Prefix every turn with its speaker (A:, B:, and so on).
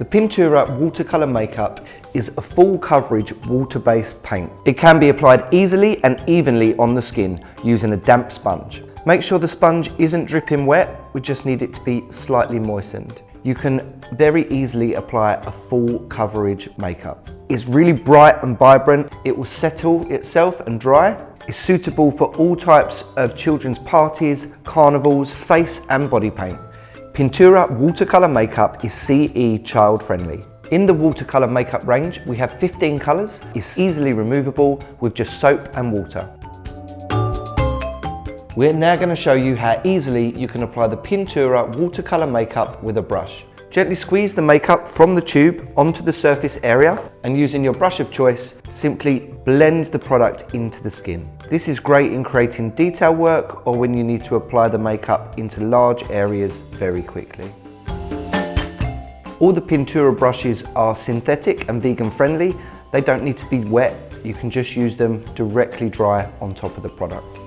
A: The Pintura watercolor makeup is a full coverage water-based paint. It can be applied easily and evenly on the skin using a damp sponge. Make sure the sponge isn't dripping wet, we just need it to be slightly moistened. You can very easily apply a full coverage makeup. It's really bright and vibrant, it will settle itself and dry. It's suitable for all types of children's parties, carnivals, face and body paint. Pintura watercolor makeup is CE child friendly. In the watercolor makeup range, we have 15 colors. It's easily removable with just soap and water. We're now going to show you how easily you can apply the Pintura watercolor makeup with a brush. Gently squeeze the makeup from the tube onto the surface area and using your brush of choice, simply blend the product into the skin. This is great in creating detail work or when you need to apply the makeup into large areas very quickly. All the Pintura brushes are synthetic and vegan friendly. They don't need to be wet. You can just use them directly dry on top of the product.